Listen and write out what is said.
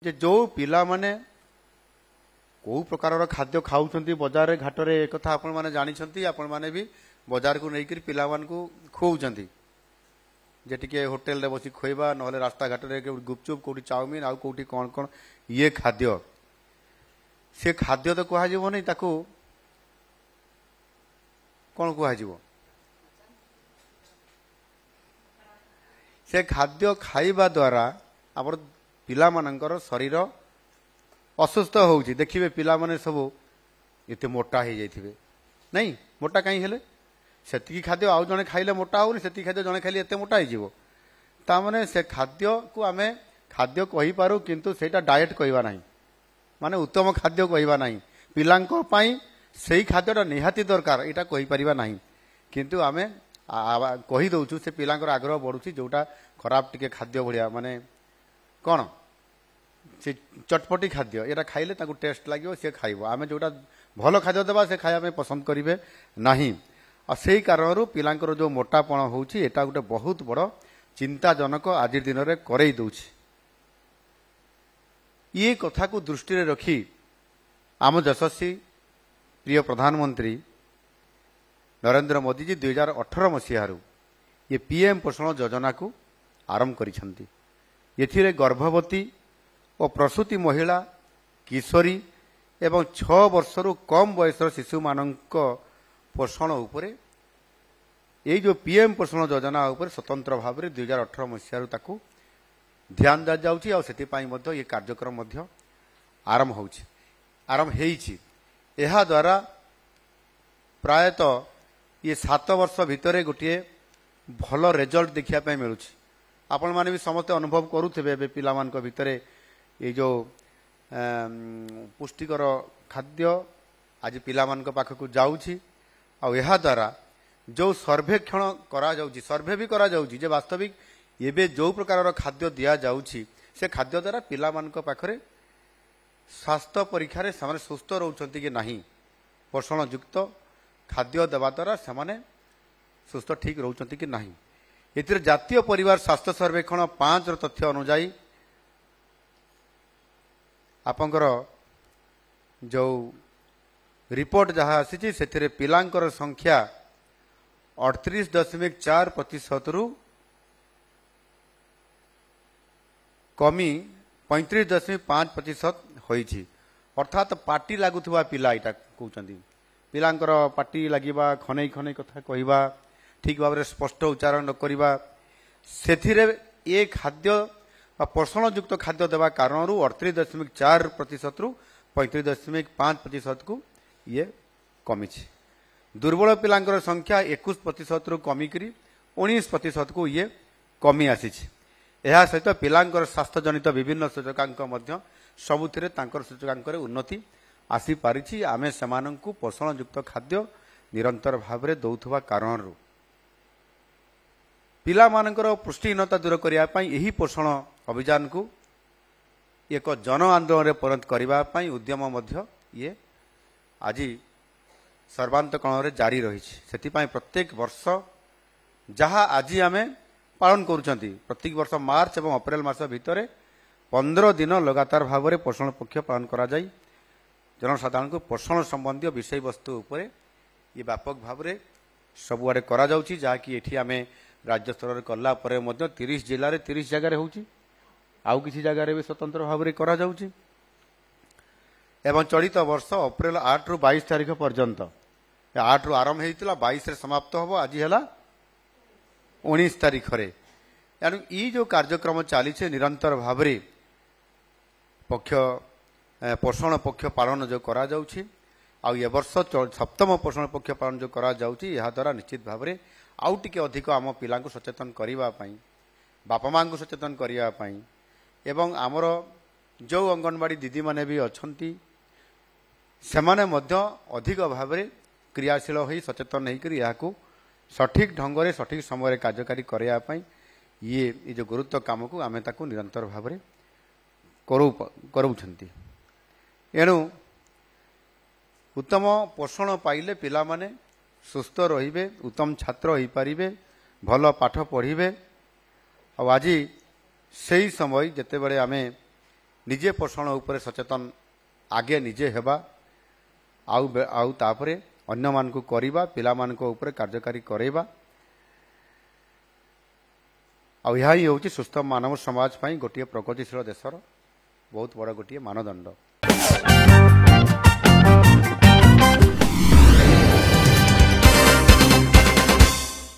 जे जो पिला माने को प्रकार खाद्य खाऊँ बजार घाटर एक कथा आपण मैंने जानते आपण मैंने भी बजार को लेकर पिला को खुआउंट जे टिके होटेल रे बसी खुएबा ना रास्ता घाट रे गुपचुप कौटी चाउमिन आउ कौटी कौन कौन ये खाद्य से खाद्य तो कह नहीं ताकू कौन कह से खाद्य खाइबा द्वारा आम पिला मानकर शरीर असुस्थ होउछि देखिबे पिला माने सब एते मोटा हो जाइथिबे नहीं मोटा कहीं हेले सेतिकी खाद्य आउ जने खाइले मोटा होनी सेतिकी खाद्य जने खाइले एते मोटा हो तामने से खाद्य को आमे खाद्य कहि पारू किंतु सेटा डाएट कहवा नहीं माने उत्तम खाद्य कहवा नहीं पिलांको पई सेही खाद्यटा निहाती दरकार एटा कहि परिबा नहीं किंतु आमे कहि दउछु से पिलांकर आग्रह बढ़ुछि जोटा खराब टिके खाद्य भलिया माने कौन से चटपटी खाद्य एटा खाइले ताकू टेस्ट लागियो से खाइबो आमे जोटा भल खाद्य देबा से खाया में पसंद करिवे नहीं और से कारण पिलांकर जो मोटापण होउछि एटा गोटे बहुत बड़ चिंताजनक आज दिन में करई दउछि ये कथा को दृष्टि रे रखी आम यशस्वी प्रिय प्रधानमंत्री नरेंद्र मोदी जी 2018 मसीह ये पीएम पोषण योजना को आरंभ करिसंती एथिरे गर्भवती और प्रसूति महिला किशोरी एवं 6 वर्षरु कम बयसर शिशु मानक पोषण उपरे ये जो पीएम पोषण योजना उपरे स्वतंत्र भाव में 2018 मसीह ताकू ध्यान दा जाउछि और सेति पई मध्य ये कार्यक्रम मध्य आरंभ होउछि आरंभ हेइछि एहा द्वारा प्रायतः ये 7 वर्ष भितरे गोटे भल रिजल्ट देखिया पई मिलुछि आपण माने भी समस्त अनुभव करूथिबे पिला मानक भितरे ये जो पुष्टिकर खाद्य आज पिला मानक पाखकु जाउछि आ एहा द्वारा जो सर्वेक्षण करा जाउछि सर्वे भी करा जाउछि जे वास्तविक एबे जो प्रकार खाद्य दिया जाउछि से खाद्य द्वारा पिला मानक पाखरे स्वास्थ्य परीक्षा रे सामान्य सुस्थ रहउछंती कि नहीं पोषण युक्त खाद्य देवा द्वारा सामान्य सुस्थ ठीक रहउछंती कि नहीं एतिर जातीय परिवार स्वास्थ्य सर्वेक्षण 5 तथ्य अनुसार आपंकर जो रिपोर्ट जहाँ आसी से पिलांकर संख्या 38.4% रु कमी 35.5% होइछि अर्थात पार्टी लागुथुवा पिला इटा कहउछंती पिलांकर पार्टी लागिबा खनै खनै कथा कहिबा ठीक भाव स्पष्ट उच्चारण न करिबा सेथिरे ए खाद्य पोषण युक्त खाद्य देवा कारण 38.4% रु 35.5% को ये कमी दुर्बल पिलांकर संख्या 21% रु कमिकरी 19% को ये कमी आसी यह सहित पिलांकर स्वास्थ्य जनित विभिन्न सूचकांक मध्य सबुथिरे तांकर सूचकांक रे उन्नति आसी पारिछि आमे समानंकु पोषण युक्त खाद्य निरंतर भाव में दौथुवा कारण रु पिला मानकर पुष्टिहीनता दूर करिया पई एही पोषण अभियान को एक जन आंदोलन परिणत करने उद्यम मध्य ये आज सर्वांतकरण रे जारी रही से प्रत्येक वर्ष जहाँ आज आम पालन करुँच प्रत्येक वर्ष मार्च और अप्रैल मास भितर 15 दिन लगातार भाव में पोषण पक्ष पालन करा जाई जनसाधारण को पोषण संबंधी विषय वस्तु उपरे ये व्यापक भाव में सबुआड़े करा जाउछि जहाँकि एठी आमे राज्य स्तर में कला 30 जिले में 30 जगह होउछि आउ किसी जगह भी स्वतंत्र भाव में करा जाउछि एवं चलित वर्ष अप्रैल 8 रु 22 तारीख पर्यंत 8 रु आरंभ होइतिला 22 रे समाप्त होबो आज हैला 19 तारीख रे यानी ई जो कार्यक्रम चली निरंतर भाव में पक्ष पोषण पक्ष पालन जो करा जाउछि आ ये वर्ष 7म पोषण पक्ष पालन जो करा जाउछि यहा द्वारा निश्चित भाव में आउ टिके अधिक आम पिला सचेतन करिबा पई बापा मां को सचेतन करिबा पई एवं आमर जो अंगनवाड़ी दीदी माने भी अच्छी से अधिक भाव में क्रियाशील हो सचेतन होकर सठिक ढंग से सठिक समय कार्यकारी करने ये जो गुरुत्व काम को आम ताकू निरंतर भाव में करूछंती एणु उत्तम पोषण पाइले पिला माने सुस्थ रहिबे उत्तम छात्र हो पारिबे भल पाठ पढ़िबे आज से ही समय जिते बड़े आमे निजे पोषण उपरे सचेतन आगे निजे हेबा आउ तापरे अन्य मान को करिबा पिला मान को उपरे कार्यकारी करेबा आ यही होची सुस्थ मानव समाज पई गोटिए प्रगतिशील देशर बहुत बड़ गोटिए मानदंड।